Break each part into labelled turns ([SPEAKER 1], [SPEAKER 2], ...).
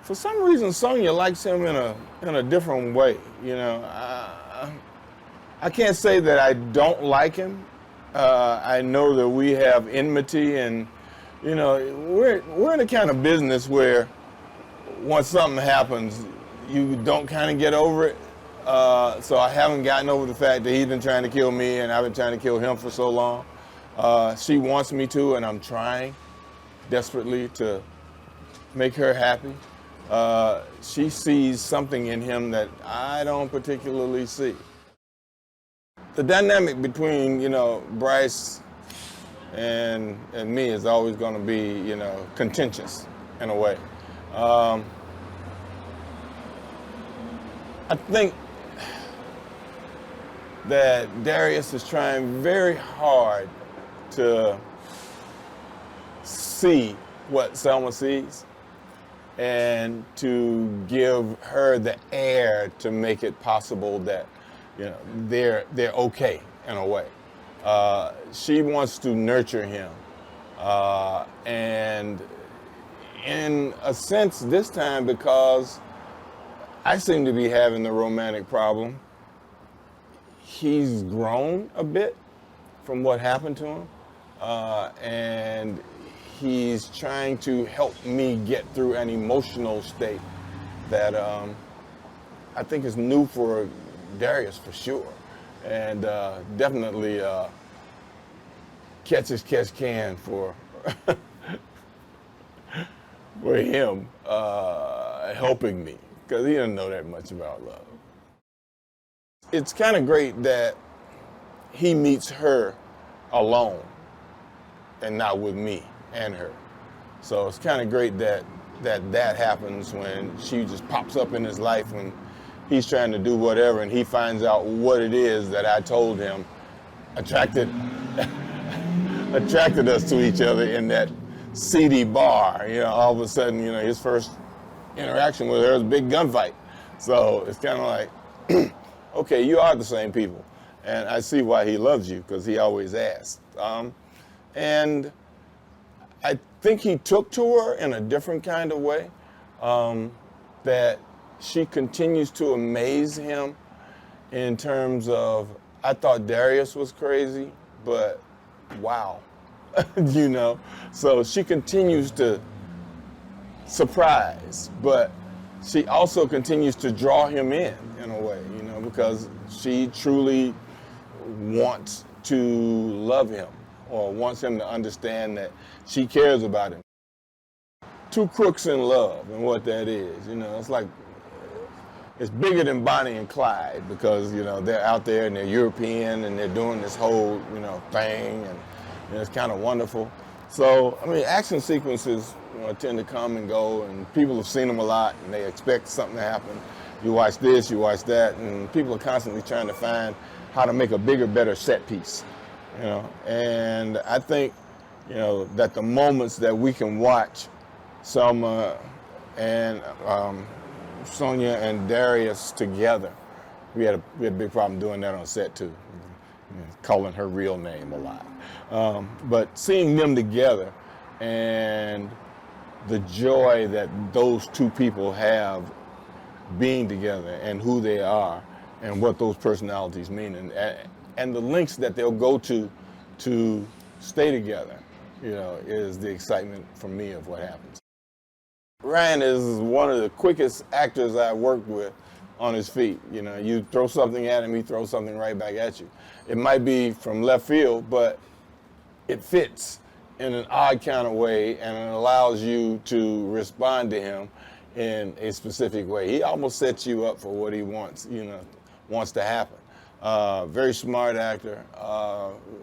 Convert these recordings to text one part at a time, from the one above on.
[SPEAKER 1] for some reason, Sonia likes him in a different way. You know, I can't say that I don't like him. I know that we have enmity, and you know, we're in a kind of business where once something happens, you don't kind of get over it. So I haven't gotten over the fact that he's been trying to kill me, and I've been trying to kill him for so long. She wants me to, and I'm trying desperately to make her happy. She sees something in him that I don't particularly see. The dynamic between, you know, Bryce and me is always going to be, you know, contentious in a way. I think that Darius is trying very hard to see what Selma sees and to give her the air to make it possible that, you know, they're okay in a way. She wants to nurture him, and in a sense this time, because I seem to be having the romantic problem, he's grown a bit from what happened to him, and he's trying to help me get through an emotional state that I think is new for Darius for sure, and definitely catch as catch can for for him helping me, because he doesn't know that much about love. It's kind of great that he meets her alone and not with me and her. So it's kind of great that happens when she just pops up in his life when he's trying to do whatever, and he finds out what it is that I told him attracted us to each other in that seedy bar. You know, all of a sudden, you know, his first interaction with her is a big gunfight. So it's kind of like, okay, you are the same people. And I see why he loves you, because he always asks. And I think he took to her in a different kind of way, that she continues to amaze him in terms of, I thought Darius was crazy, but wow, you know? So she continues to surprise, but she also continues to draw him in a way, you know, because she truly wants to love him, or wants him to understand that she cares about him. Two crooks in love, and what that is, you know, it's like, it's bigger than Bonnie and Clyde, because, you know, they're out there and they're European and they're doing this whole, you know, thing, and you know, it's kind of wonderful. So, I mean, action sequences, you know, tend to come and go, and people have seen them a lot, and they expect something to happen. You watch this, you watch that, and people are constantly trying to find how to make a bigger, better set piece, you know. And I think, you know, that the moments that we can watch Selma and Sonia and Darius together, we had a big problem doing that on set too, calling her real name a lot. But seeing them together and the joy that those two people have being together and who they are and what those personalities mean, and the lengths that they'll go to stay together, you know, is the excitement for me of what happens. Ryan is one of the quickest actors I've worked with on his feet. You know, you throw something at him, he throws something right back at you. It might be from left field, but it fits in an odd kind of way, and it allows you to respond to him in a specific way. He almost sets you up for what he wants, you know, wants to happen. Very smart actor,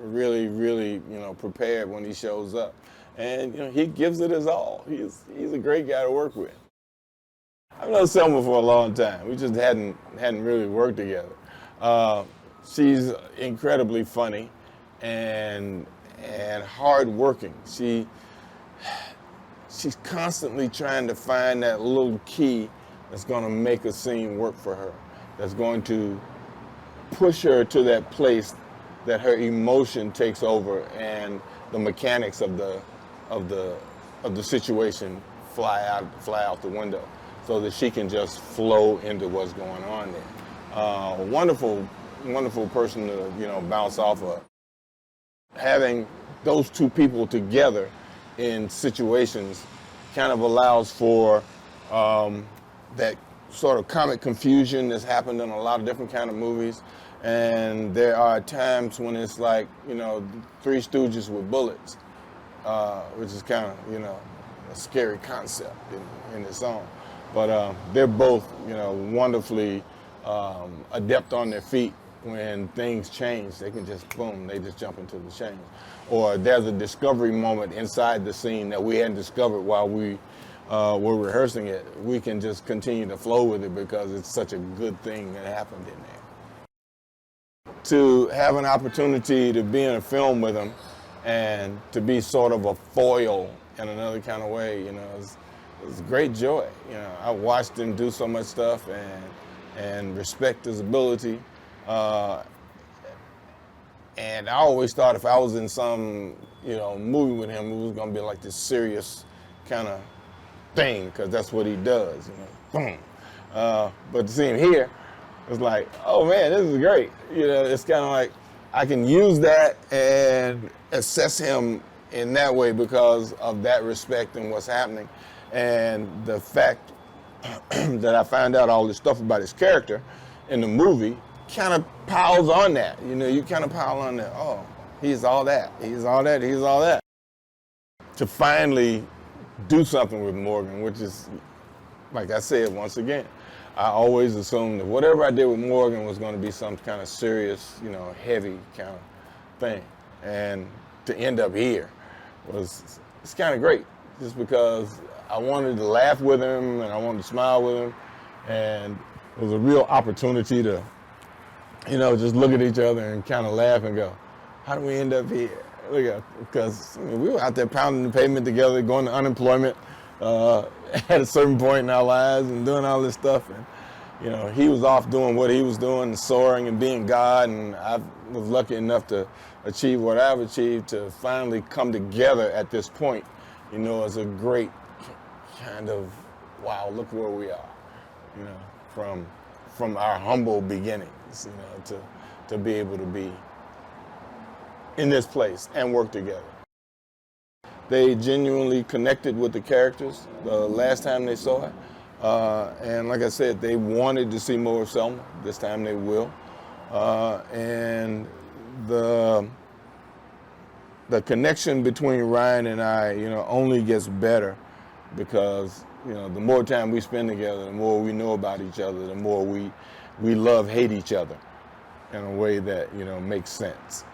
[SPEAKER 1] really, really, you know, prepared when he shows up. And, you know, he gives it his all. He's a great guy to work with. I've known Selma for a long time. We just hadn't really worked together. She's incredibly funny and hardworking. She's constantly trying to find that little key that's going to make a scene work for her, that's going to push her to that place that her emotion takes over and the mechanics of the situation fly out the window. so that she can just flow into what's going on there. Wonderful, wonderful person to, you know, bounce off of. Having those two people together in situations kind of allows for that sort of comic confusion that's happened in a lot of different kind of movies. And there are times when it's like, you know, Three Stooges with bullets, which is kind of, you know, a scary concept in its own. But they're both, you know, wonderfully adept on their feet. When things change, they can just, boom, they just jump into the change. Or there's a discovery moment inside the scene that we hadn't discovered while we were rehearsing it. We can just continue to flow with it because it's such a good thing that happened in there. To have an opportunity to be in a film with him and to be sort of a foil in another kind of way, you know, it's great joy. You know, I watched him do so much stuff and respect his ability. And I always thought if I was in some, you know, movie with him, it was going to be like this serious kind of thing, because that's what he does, you know, boom. But to see him here, it's like, oh man, this is great. You know, it's kind of like I can use that and assess him in that way because of that respect and what's happening. And the fact that I found out all this stuff about his character in the movie kind of piles on that. You know, you kind of pile on that, oh, he's all that, he's all that, he's all that. To finally do something with Morgan, which is, like I said, once again, I always assumed that whatever I did with Morgan was going to be some kind of serious, you know, heavy kind of thing. And to end up here it's kind of great, just because I wanted to laugh with him and I wanted to smile with him, and it was a real opportunity to, you know, just look at each other and kind of laugh and go, how do we end up here? Look at, because I mean, we were out there pounding the pavement together, going to unemployment at a certain point in our lives and doing all this stuff. And, you know, he was off doing what he was doing and soaring and being God, and I was lucky enough to achieve what I've achieved. To finally come together at this point, you know, is a great kind of, wow, look where we are, you know, from our humble beginnings, you know, to be able to be in this place and work together. They genuinely connected with the characters the last time they saw it. And like I said, they wanted to see more of Selma. This time they will. And the connection between Ryan and I, you know, only gets better because, you know, the more time we spend together, the more we know about each other, the more we hate each other in a way that, you know, makes sense.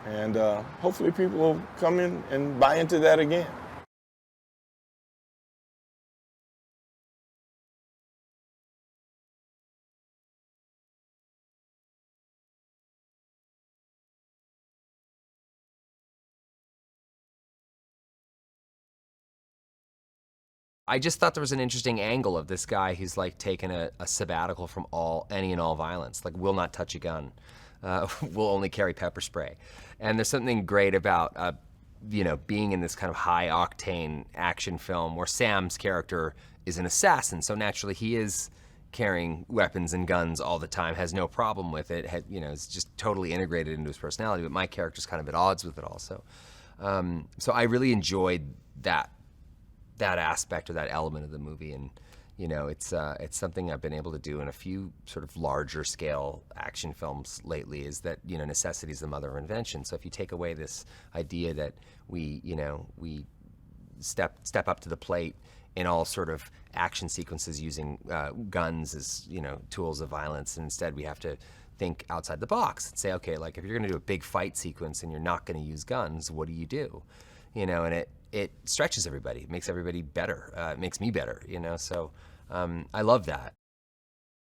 [SPEAKER 1] And hopefully people will come in and buy into that again.
[SPEAKER 2] I just thought there was an interesting angle of this guy who's like taken a sabbatical from any and all violence, like will not touch a gun, will only carry pepper spray. And there's something great about, you know, being in this kind of high octane action film where Sam's character is an assassin, so naturally he is carrying weapons and guns all the time, has no problem with it, you know, is just totally integrated into his personality, but my character's kind of at odds with it also. So I really enjoyed that aspect or that element of the movie, and you know, it's something I've been able to do in a few sort of larger scale action films lately, is that, you know, necessity is the mother of invention. So if you take away this idea that we step up to the plate in all sort of action sequences using guns as, you know, tools of violence, and instead we have to think outside the box and say, okay, like if you're going to do a big fight sequence and you're not going to use guns, what do? You know, and it stretches everybody. It makes everybody better. It makes me better, you know, so I love that.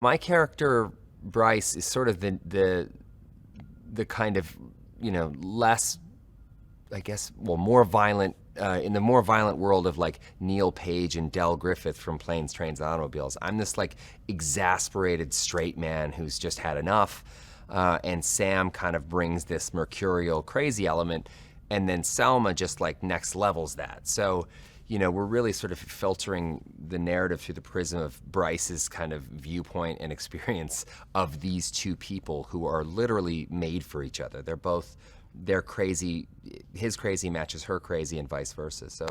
[SPEAKER 2] My character, Bryce, is sort of the kind of, you know, less, I guess, well, more violent, in the more violent world of like Neil Page and Del Griffith from Planes, Trains, and Automobiles. I'm this like exasperated straight man who's just had enough, and Sam kind of brings this mercurial, crazy element. And then Selma just like next levels that. So, we're really sort of filtering the narrative through the prism of Bryce's kind of viewpoint and experience of these two people who are literally made for each other. They're crazy. His crazy matches her crazy, and vice versa. So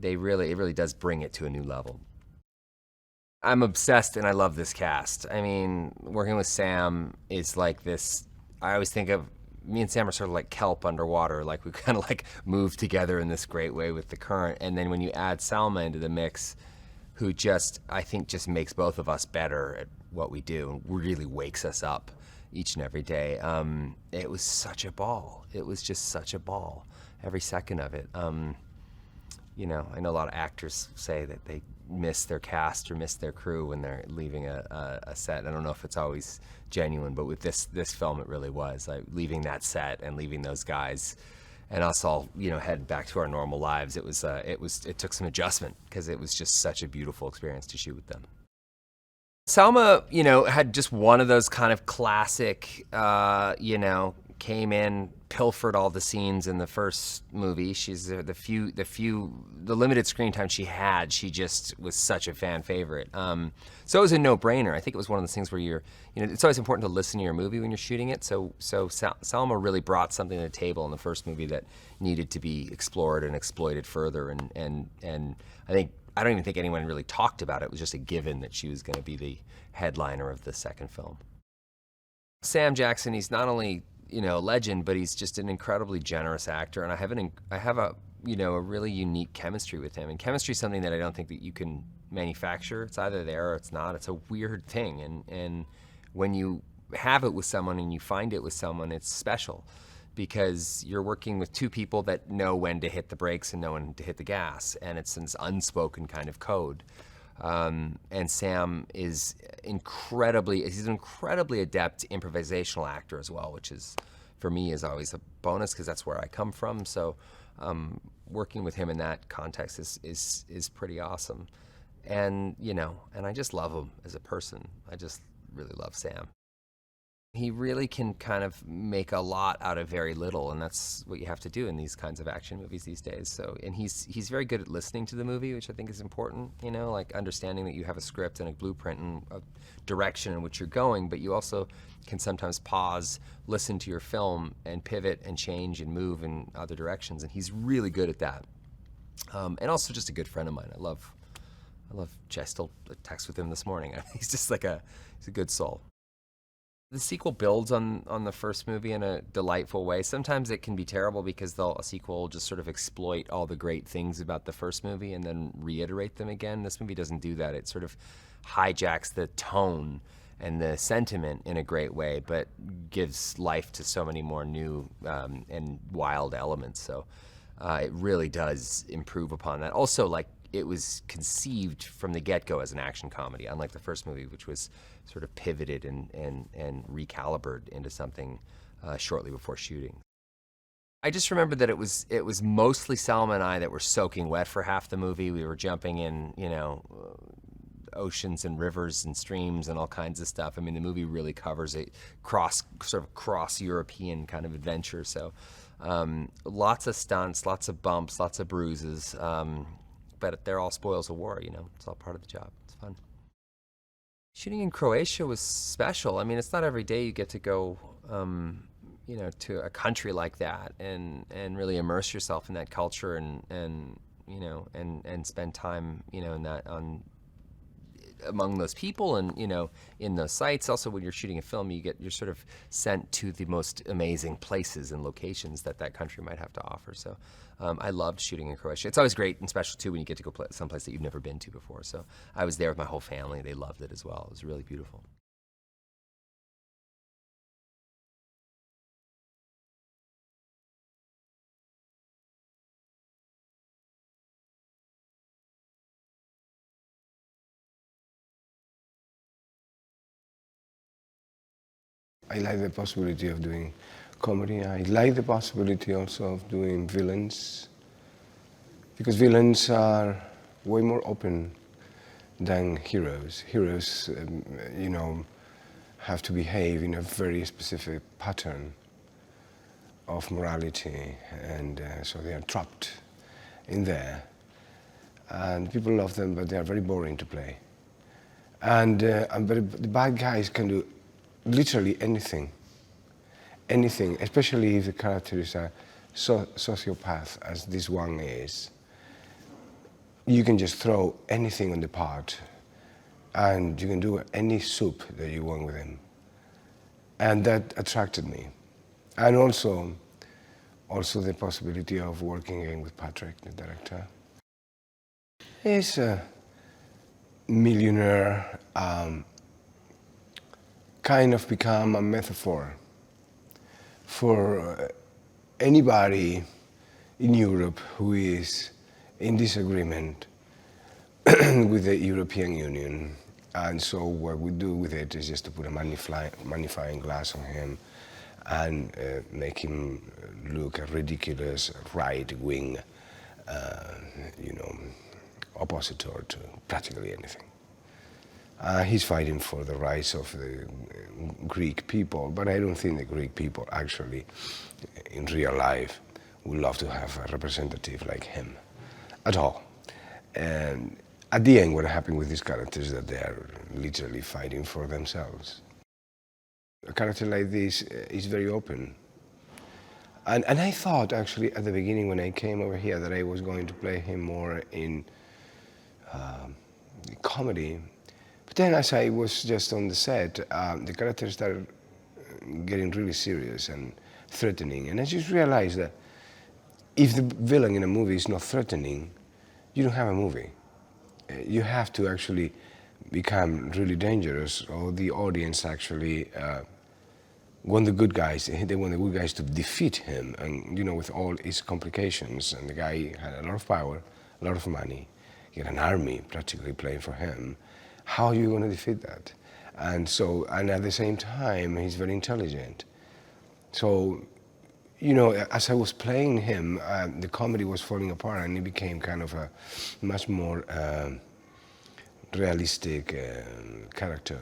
[SPEAKER 2] it really does bring it to a new level. I'm obsessed, and I love this cast. I mean, working with Sam is like this. I always think of me and Sam are sort of like kelp underwater. Like we kind of like move together in this great way with the current. And then when you add Salma into the mix, who I think just makes both of us better at what we do and really wakes us up each and every day. It was such a ball. It was just such a ball, every second of it. I know a lot of actors say that they miss their cast or miss their crew when they're leaving a set. I don't know if it's always genuine, but with this film, it really was. Like leaving that set and leaving those guys, and us all, head back to our normal lives. It took some adjustment because it was just such a beautiful experience to shoot with them. Salma, had just one of those kind of classic, came in, pilfered all the scenes in the first movie. She's the limited screen time she had, she just was such a fan favorite. So it was a no-brainer. I think it was one of those things where it's always important to listen to your movie when you're shooting it. So Salma really brought something to the table in the first movie that needed to be explored and exploited further. And I don't even think anyone really talked about it. It was just a given that she was going to be the headliner of the second film. Sam Jackson, he's not only a legend, but he's just an incredibly generous actor, and I have a really unique chemistry with him. And chemistry is something that I don't think that you can manufacture. It's either there or it's not. It's a weird thing, and when you have it with someone and you find it with someone, it's special because you're working with two people that know when to hit the brakes and know when to hit the gas, and it's this unspoken kind of code. And Sam is he's an incredibly adept improvisational actor as well, which is, for me, is always a bonus because that's where I come from. So working with him in that context is pretty awesome. And, and I just love him as a person. I just really love Sam. He really can kind of make a lot out of very little, and that's what you have to do in these kinds of action movies these days. So, and he's very good at listening to the movie, which I think is important, like understanding that you have a script and a blueprint and a direction in which you're going, but you also can sometimes pause, listen to your film, and pivot and change and move in other directions, and he's really good at that. And also just a good friend of mine. I still text with him this morning. He's just he's a good soul. The sequel builds on the first movie in a delightful way. Sometimes it can be terrible because a sequel will just sort of exploit all the great things about the first movie and then reiterate them again. This movie doesn't do that. It sort of hijacks the tone and the sentiment in a great way, but gives life to so many more new and wild elements. So it really does improve upon that. Also, it was conceived from the get-go as an action comedy, unlike the first movie, which was sort of pivoted and recalibrated into something shortly before shooting. I just remember that it was mostly Salma and I that were soaking wet for half the movie. We were jumping in, oceans and rivers and streams and all kinds of stuff. I mean, the movie really covers a cross-European kind of adventure. So lots of stunts, lots of bumps, lots of bruises. But they're all spoils of war, It's all part of the job. It's fun. Shooting in Croatia was special. I mean, it's not every day you get to go, to a country like that and really immerse yourself in that culture and spend time, in that among those people and in those sites. Also, when you're shooting a film, you're sort of sent to the most amazing places and locations that country might have to offer. So I loved shooting in Croatia. It's always great and special too when you get to go someplace that you've never been to before. So I was there with my whole family. They loved it as well. It was really beautiful.
[SPEAKER 3] I like the possibility of doing comedy. I like the possibility also of doing villains, because villains are way more open than heroes. Heroes, have to behave in a very specific pattern of morality, and so they are trapped in there. And people love them, but they are very boring to play. But the bad guys can do literally anything. Anything, especially if the character is a sociopath, as this one is. You can just throw anything on the pot, and you can do any soup that you want with him. And that attracted me. And also the possibility of working again with Patrick, the director. He's a millionaire, kind of become a metaphor for anybody in Europe who is in disagreement with the European Union. And so what we do with it is just to put a magnifying glass on him and make him look a ridiculous right-wing, oppositor to practically anything. He's fighting for the rights of the Greek people, but I don't think the Greek people actually, in real life, would love to have a representative like him at all. And at the end, what happened with these characters is that they are literally fighting for themselves. A character like this is very open. And I thought, actually, at the beginning when I came over here, that I was going to play him more in comedy. But then as I was just on the set, the character started getting really serious and threatening. And I just realized that if the villain in a movie is not threatening, you don't have a movie. You have to actually become really dangerous, or the audience actually want the good guys. They want the good guys to defeat him, and with all his complications. And the guy had a lot of power, a lot of money. He had an army practically playing for him. How are you going to defeat that? And at the same time, he's very intelligent. So, as I was playing him, the comedy was falling apart, and it became kind of a much more realistic character.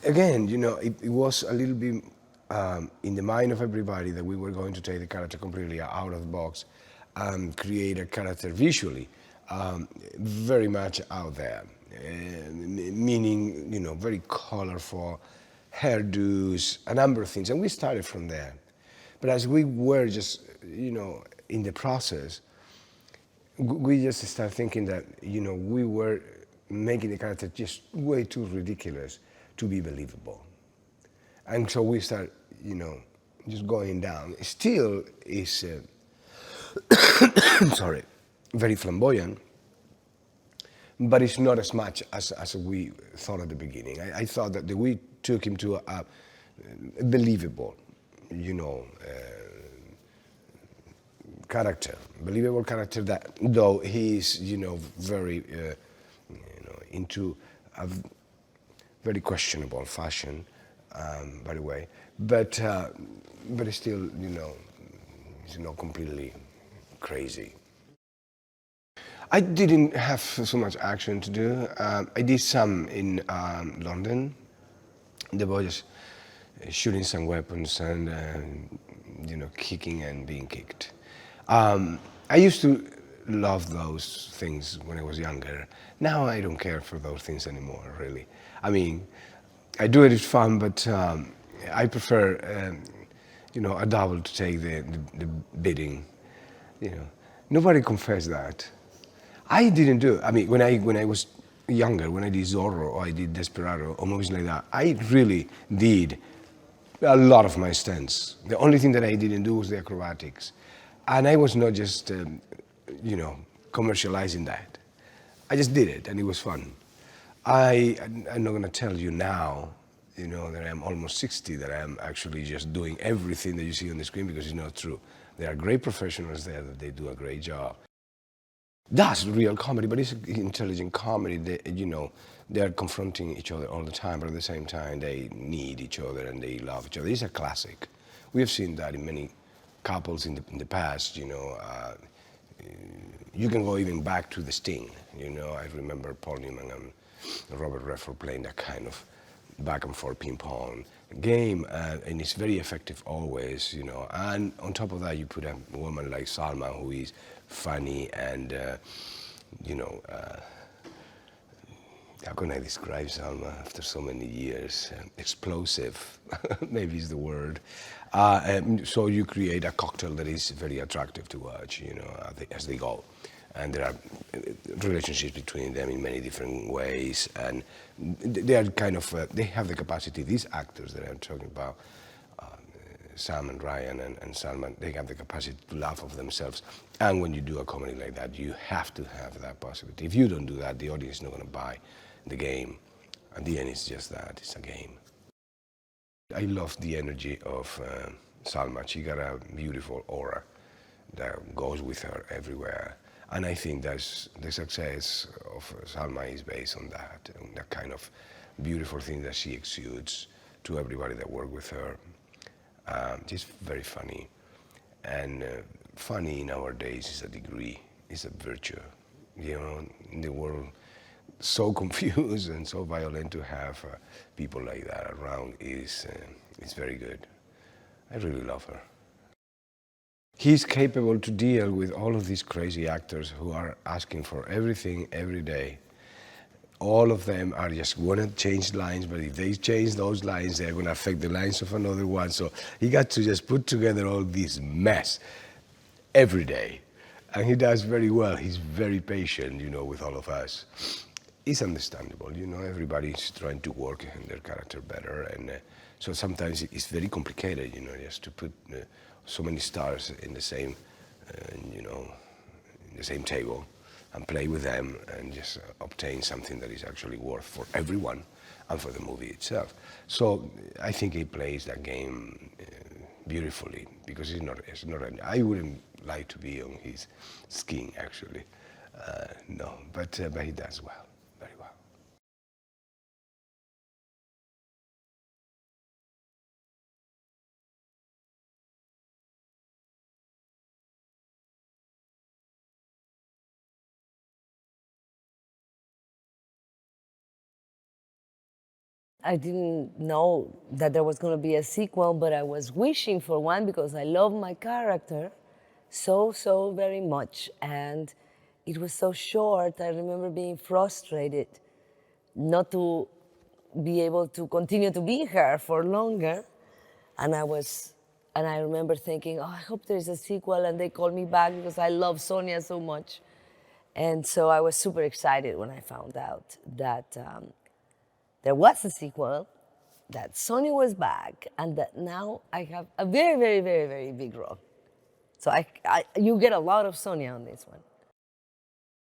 [SPEAKER 3] Again, it was a little bit in the mind of everybody that we were going to take the character completely out of the box and create a character visually very much out there, meaning, very colorful, hairdos, a number of things, and we started from there. But as we were just, in the process, we just started thinking that, we were making the character just way too ridiculous to be believable. And so we start, just going down. It still is, very flamboyant, but it's not as much as we thought at the beginning. I thought that we took him to a believable, believable character that, though he's, very, into a very questionable fashion, by the way, but it's still, he's not completely crazy. I didn't have so much action to do. I did some in London. The boys shooting some weapons and, kicking and being kicked. I used to love those things when I was younger. Now I don't care for those things anymore, really. I mean, I do it, it's fun, but I prefer, a double to take the bidding. Nobody confessed that. I didn't do it. I mean, when I was younger, when I did Zorro or I did Desperado or movies like that, I really did a lot of my stunts. The only thing that I didn't do was the acrobatics. And I was not just, commercializing that. I just did it, and it was fun. I'm not going to tell you now, that I'm almost 60, that I'm actually just doing everything that you see on the screen, because it's not true. There are great professionals there that they do a great job. That's real comedy, but it's intelligent comedy. They are confronting each other all the time, but at the same time, they need each other and they love each other. It's a classic. We have seen that in many couples in the past. You can go even back to The Sting. I remember Paul Newman and Robert Redford playing that kind of back and forth ping pong game, and it's very effective always, And on top of that, you put a woman like Salma, who is funny and, how can I describe Salma after so many years? Explosive, maybe is the word. So you create a cocktail that is very attractive to watch, as they go. And there are relationships between them in many different ways, and they are kind of, they have the capacity, these actors that I'm talking about, Sam and Ryan and Salman, they have the capacity to laugh off themselves. And when you do a comedy like that, you have to have that possibility. If you don't do that, the audience is not going to buy the game. At the end, it's just that, it's a game. I love the energy of Salma. She got a beautiful aura that goes with her everywhere. And I think that's the success of Salma is based on that kind of beautiful thing that she exudes to everybody that work with her. She's very funny, and funny in our days is a degree, is a virtue. In the world so confused and so violent, to have people like that around is very good. I really love her. He's capable to deal with all of these crazy actors who are asking for everything every day. All of them are just want to change lines, but if they change those lines, they're going to affect the lines of another one. So he got to just put together all this mess every day. And he does very well. He's very patient, with all of us. It's understandable, everybody's trying to work in their character better. And so sometimes it's very complicated, just to put so many stars in the same, in the same table, and play with them and just obtain something that is actually worth for everyone and for the movie itself. So I think he plays that game beautifully, because I wouldn't like to be on his skin, actually. No, but he does well, very well.
[SPEAKER 4] I didn't know that there was going to be a sequel, but I was wishing for one because I love my character so very much. And it was so short. I remember being frustrated not to be able to continue to be her for longer. And I remember thinking, oh, I hope there's a sequel, and they called me back because I love Sonia so much. And so I was super excited when I found out that there was a sequel, that Sonia was back, and that now I have a very big role. So you get a lot of Sonia on this one.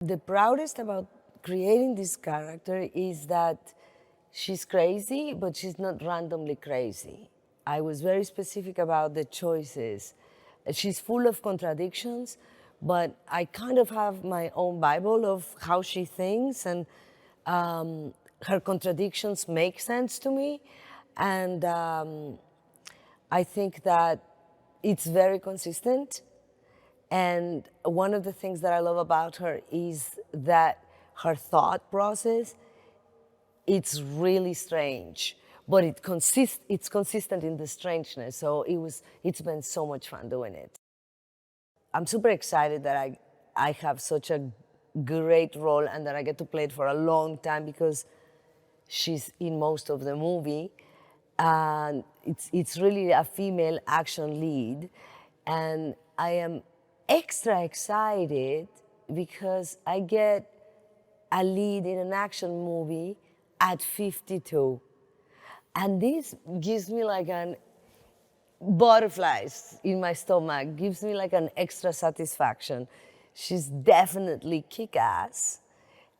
[SPEAKER 4] The proudest about creating this character is that she's crazy, but she's not randomly crazy. I was very specific about the choices. She's full of contradictions, but I kind of have my own Bible of how she thinks, and her contradictions make sense to me. And I think that it's very consistent. And one of the things that I love about her is that her thought process, it's really strange, but it's consistent in the strangeness. So it's been so much fun doing it. I'm super excited that I have such a great role and that I get to play it for a long time, because she's in most of the movie. And it's really a female action lead. And I am extra excited because I get a lead in an action movie at 52. And this gives me like an butterflies in my stomach, gives me like an extra satisfaction. She's definitely kick-ass,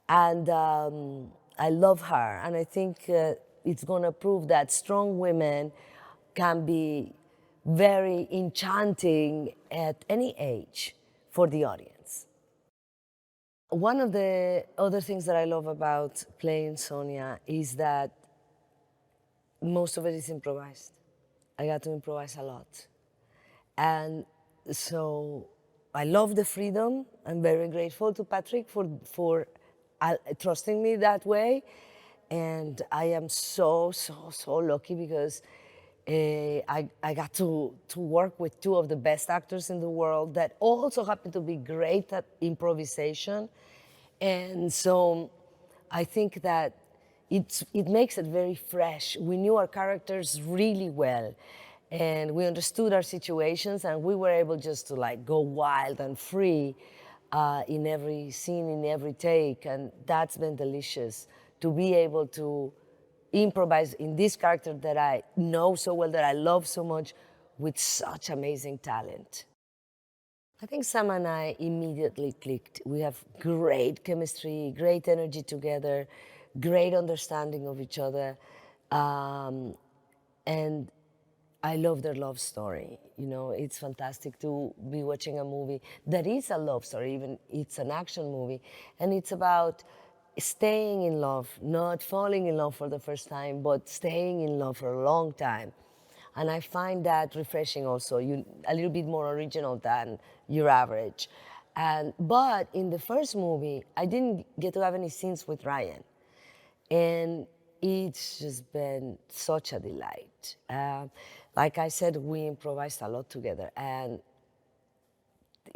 [SPEAKER 4] and I love her. And I think it's gonna prove that strong women can be very enchanting at any age for the audience. One of the other things that I love about playing Sonia is that most of it is improvised. I got to improvise a lot. And so I love the freedom. I'm very grateful to Patrick for trusting me that way. And I am so, so, so lucky because I got to work with two of the best actors in the world that also happen to be great at improvisation. And so I think that it makes it very fresh. We knew our characters really well, and we understood our situations, and we were able just to like go wild and free in every scene, in every take, and that's been delicious to be able to improvise in this character that I know so well, that I love so much, with such amazing talent. I think Sam and I immediately clicked. We have great chemistry, great energy together, great understanding of each other. And I love their love story. You know, it's fantastic to be watching a movie that is a love story, even it's an action movie. And it's about staying in love, not falling in love for the first time, but staying in love for a long time. And I find that refreshing also, a little bit more original than your average. But in the first movie, I didn't get to have any scenes with Ryan. And it's just been such a delight. Like I said, we improvised a lot together. And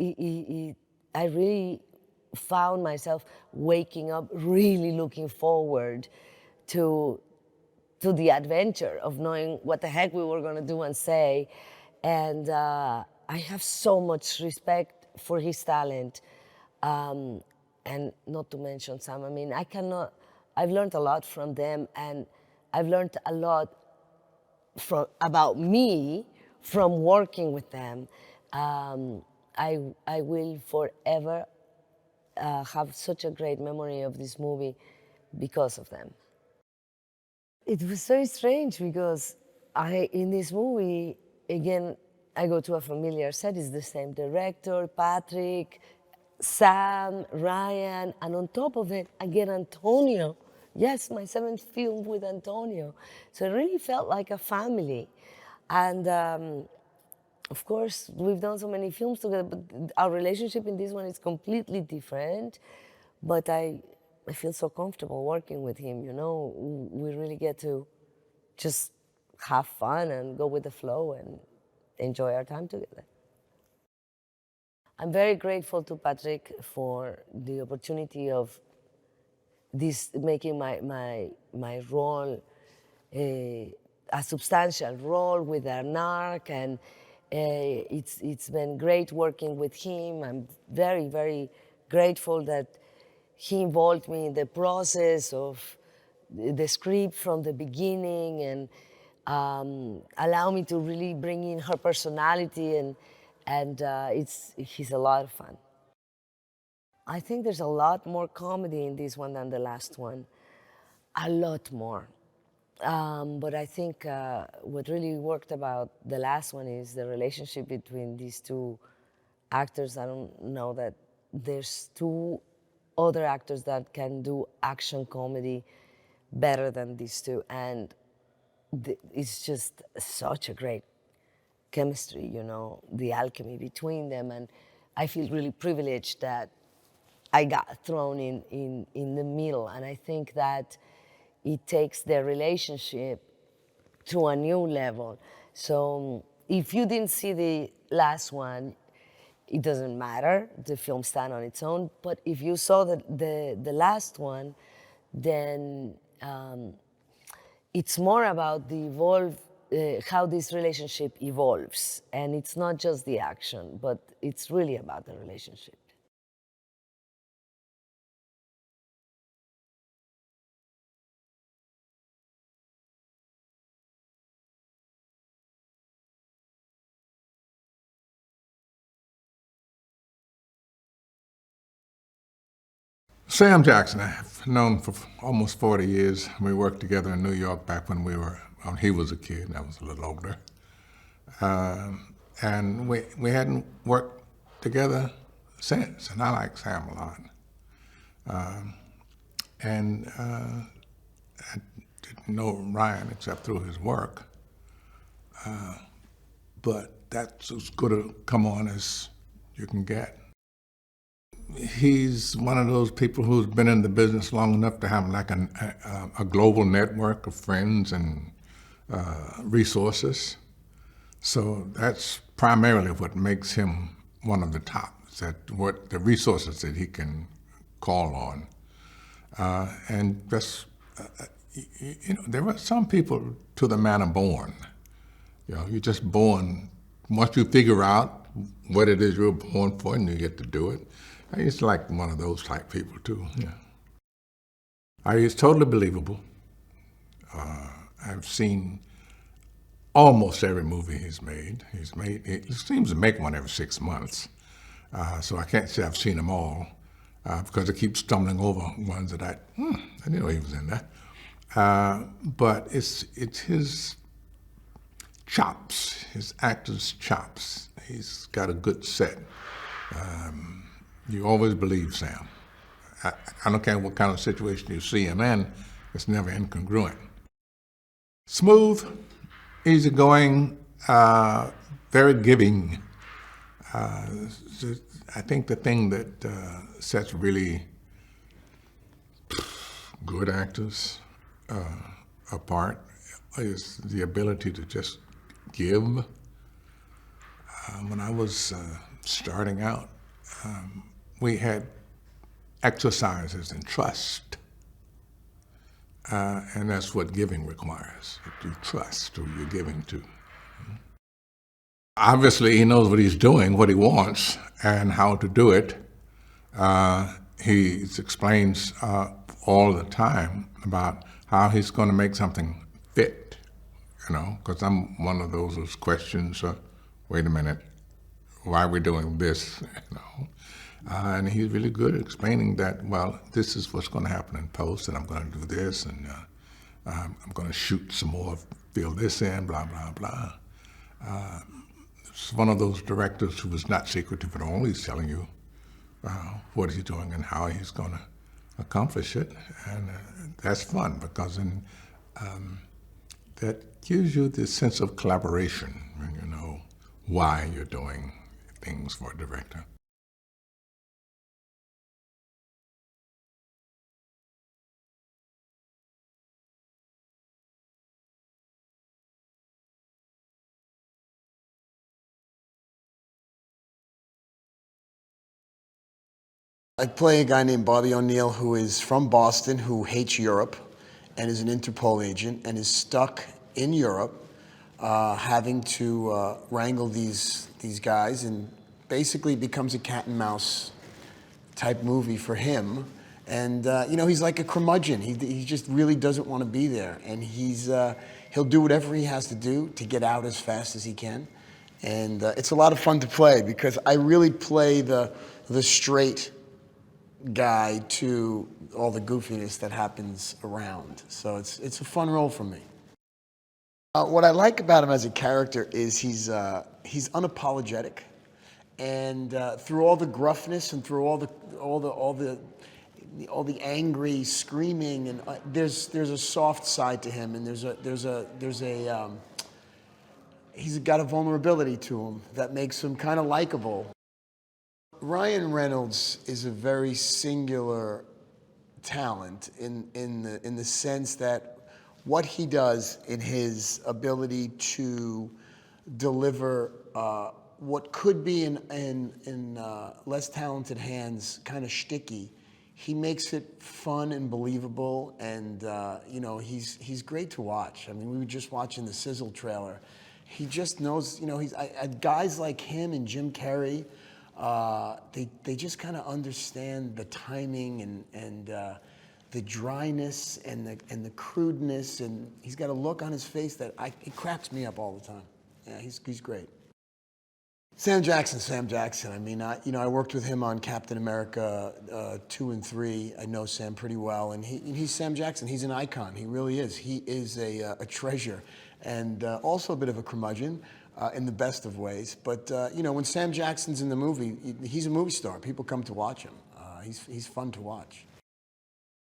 [SPEAKER 4] I really found myself waking up really looking forward to the adventure of knowing what the heck we were going to do and say. And I have so much respect for his talent. And not to mention Sam, I mean, I've learned a lot from them, and I've learned a lot about me from working with them. I will forever have such a great memory of this movie because of them. It was very strange because in this movie, again, I go to a familiar set. It's the same director, Patrick, Sam, Ryan, and on top of it, I get Antonio. Yes, my 7th film with Antonio. So it really felt like a family. And of course, we've done so many films together, but our relationship in this one is completely different. But I feel so comfortable working with him, you know. We really get to just have fun and go with the flow and enjoy our time together. I'm very grateful to Patrick for the opportunity of this, making my role a substantial role with an arc, and it's been great working with him. I'm very, very grateful that he involved me in the process of the script from the beginning, and allow me to really bring in her personality, and he's a lot of fun. I think there's a lot more comedy in this one than the last one, a lot more. But I think what really worked about the last one is the relationship between these two actors. I don't know that there's two other actors that can do action comedy better than these two, and it's just such a great chemistry, you know, the alchemy between them. And I feel really privileged that I got thrown in the middle, and I think that it takes their relationship to a new level. So if you didn't see the last one, it doesn't matter, the film stands on its own. But if you saw the last one, then it's more about how this relationship evolves. And it's not just the action, but it's really about the relationship.
[SPEAKER 5] Sam Jackson, I've known for almost 40 years. We worked together in New York back when he was a kid, I was a little older. And we hadn't worked together since, and I like Sam a lot. I didn't know Ryan except through his work, but that's as good a come on as you can get. he's one of those people who's been in the business long enough to have like a global network of friends and resources. So that's primarily what makes him one of the top, is that what the resources that he can call on. And that's, there are some people to the manner born. You're just born, once you figure out what it is you're born for and you get to do it. He's like one of those type people too, yeah. He's totally believable. I've seen almost every movie he's made. He seems to make one every 6 months. So I can't say I've seen them all because I keep stumbling over ones that I didn't know he was in there. But it's his chops, his actor's chops. He's got a good set. You always believe Sam. I don't care what kind of situation you see him in, it's never incongruent. Smooth, easygoing, very giving. I think the thing that sets really good actors apart is the ability to just give. When I was starting out, we had exercises in trust. And that's what giving requires. You trust who you're giving to. Obviously, he knows what he's doing, what he wants, and how to do it. He explains all the time about how he's going to make something fit, because I'm one of those who questions, wait a minute, why are we doing this, and he's really good at explaining that, well, this is what's going to happen in post, and I'm going to do this, and I'm going to shoot some more, fill this in, blah, blah, blah. It's one of those directors who is not secretive at all. He's telling you what he's doing and how he's going to accomplish it, and that's fun because that gives you this sense of collaboration when you know why you're doing things for a director.
[SPEAKER 6] I play a guy named Bobby O'Neill who is from Boston, who hates Europe and is an Interpol agent and is stuck in Europe having to wrangle these guys, and basically becomes a cat and mouse type movie for him. And he's like a curmudgeon. He just really doesn't want to be there, and he'll do whatever he has to do to get out as fast as he can. And it's a lot of fun to play because I really play the straight guy to all the goofiness that happens around. So it's a fun role for me. What I like about him as a character is he's unapologetic, and through all the gruffness and through all the angry screaming, and there's a soft side to him, and he's got a vulnerability to him that makes him kind of likable. Ryan Reynolds is a very singular talent in the sense that what he does in his ability to deliver what could be in less talented hands kind of shticky, he makes it fun and believable, and he's great to watch. I mean, we were just watching the Sizzle trailer. He just knows, guys like him and Jim Carrey, they just kind of understand the timing and the dryness and the crudeness, and he's got a look on his face that it cracks me up all the time. Yeah, he's great. Sam Jackson. I mean, I worked with him on Captain America 2 and 3. I know Sam pretty well, and he's Sam Jackson. He's an icon. He really is. He is a treasure, and also a bit of a curmudgeon. In the best of ways, but when Sam Jackson's in the movie, he's a movie star. People come to watch him. He's fun to watch.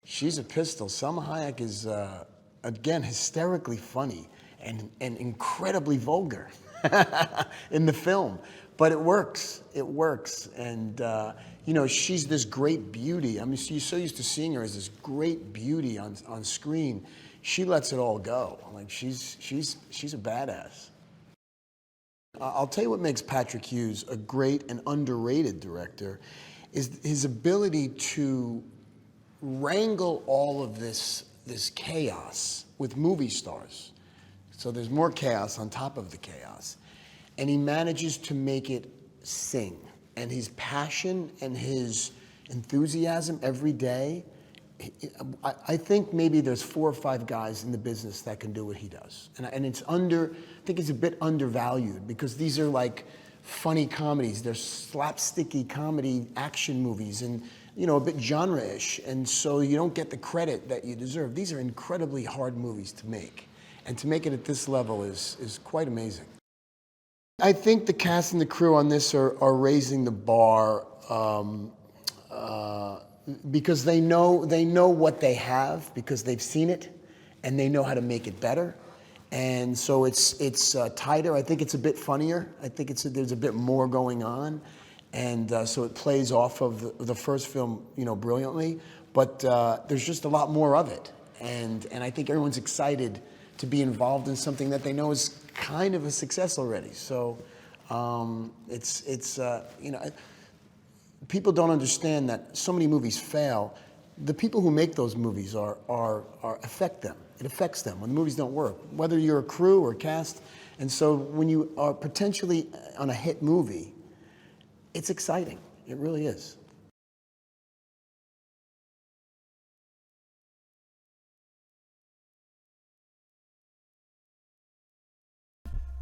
[SPEAKER 6] She's a pistol. Salma Hayek is again hysterically funny and incredibly vulgar. in the film. But it works. It works. And, you know, she's this great beauty. I mean, you're so used to seeing her as this great beauty on screen. She lets it all go. Like, she's a badass. I'll tell you what makes Patrick Hughes a great and underrated director is his ability to wrangle all of this chaos with movie stars. So there's more chaos on top of the chaos. And he manages to make it sing. And his passion and his enthusiasm every day, I think maybe there's 4 or 5 guys in the business that can do what he does. And I think it's a bit undervalued because these are like funny comedies. They're slapsticky comedy action movies and, you know, a bit genre-ish. And so you don't get the credit that you deserve. These are incredibly hard movies to make. And to make it at this level is quite amazing. I think the cast and the crew on this are raising the bar because they know what they have because they've seen it and they know how to make it better. And so it's tighter. I think it's a bit funnier. I think there's a bit more going on. And so it plays off of the first film, you know, brilliantly. But there's just a lot more of it. And I think everyone's excited to be involved in something that they know is kind of a success already. So you know, people don't understand that so many movies fail. The people who make those movies affect them. It affects them when the movies don't work, whether you're a crew or a cast. And so when you are potentially on a hit movie, it's exciting. It really is.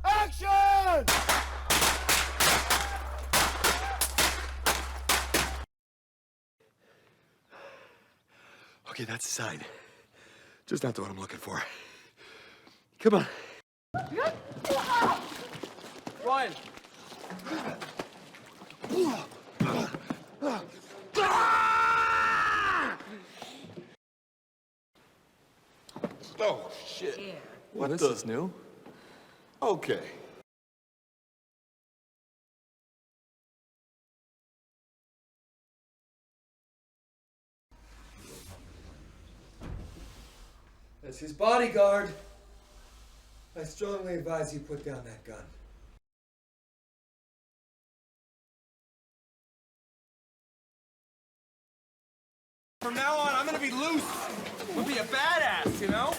[SPEAKER 7] Action! Okay, that's the side. Just not the one I'm looking for. Come on.
[SPEAKER 8] Ryan!
[SPEAKER 1] Oh, shit.
[SPEAKER 7] What this is new.
[SPEAKER 1] Okay.
[SPEAKER 8] That's his bodyguard. I strongly advise you put down that gun.
[SPEAKER 9] From now on, I'm gonna be loose. I'm gonna be a badass, you know?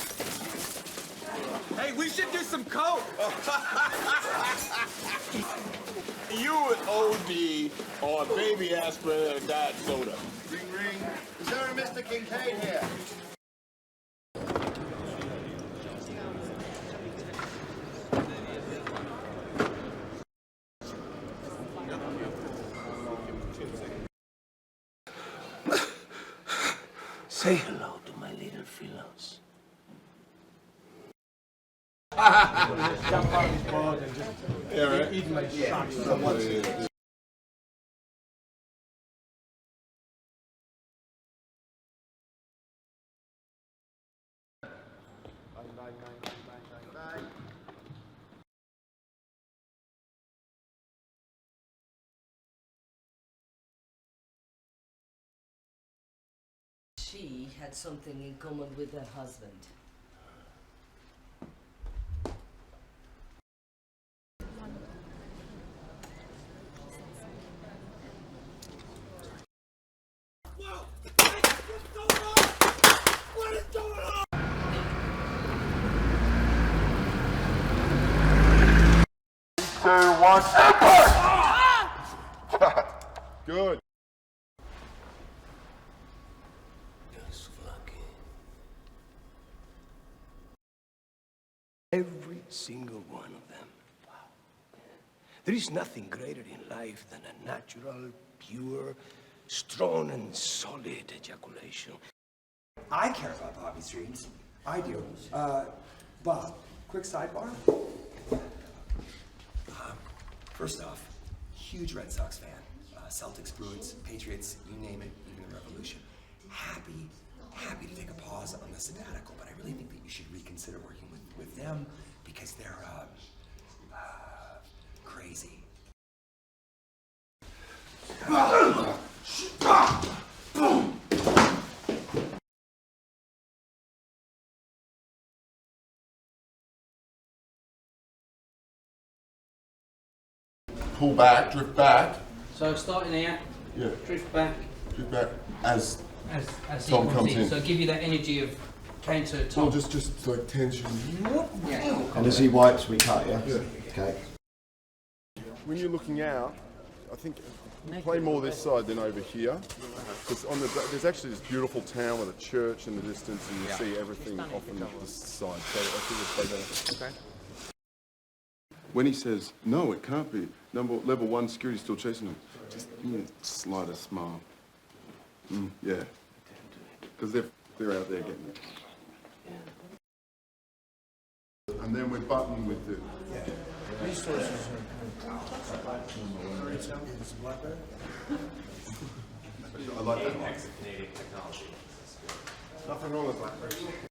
[SPEAKER 9] Hey, we should do some coke.
[SPEAKER 1] You would OD on baby aspirin and a diet soda.
[SPEAKER 7] Ring, ring. Is there a Mr. Kincaid here?
[SPEAKER 3] Say hello to my little fellows.
[SPEAKER 4] She had something in common with her husband.
[SPEAKER 1] Good.
[SPEAKER 3] Just lucky. Every single one of them. Wow. There is nothing greater in life than a natural, pure, strong, and solid ejaculation.
[SPEAKER 10] I care about Bobby's dreams. I do. Bob, quick sidebar. First off, huge Red Sox fan. Celtics, Bruins, Patriots, you name it, even the Revolution. Happy to take a pause on the sabbatical, but I really think that you should reconsider working with them because they're crazy.
[SPEAKER 11] Pull back, drift back.
[SPEAKER 12] So starting here,
[SPEAKER 11] Yeah.
[SPEAKER 12] drift back
[SPEAKER 11] Drift back as
[SPEAKER 12] as he
[SPEAKER 11] Tom
[SPEAKER 12] comes
[SPEAKER 11] comes
[SPEAKER 12] in.
[SPEAKER 11] in.
[SPEAKER 12] So give you that energy of counter Tom.
[SPEAKER 11] Well, just like tension.
[SPEAKER 12] Yeah.
[SPEAKER 6] And as he wipes, we cut, yeah? Okay.
[SPEAKER 11] When you're looking out, I think play more this side than over here. Because on there's actually this beautiful town with a church in the distance, and you see everything off on this side. So I think we'll play that. Okay. When he says, no, it can't be. Level 1 security's still chasing him. Just slide a smile. Yeah. Because they're out there getting it. And then we're buttoning with the...
[SPEAKER 6] Resources
[SPEAKER 11] I like that one. Nothing wrong with BlackBerry.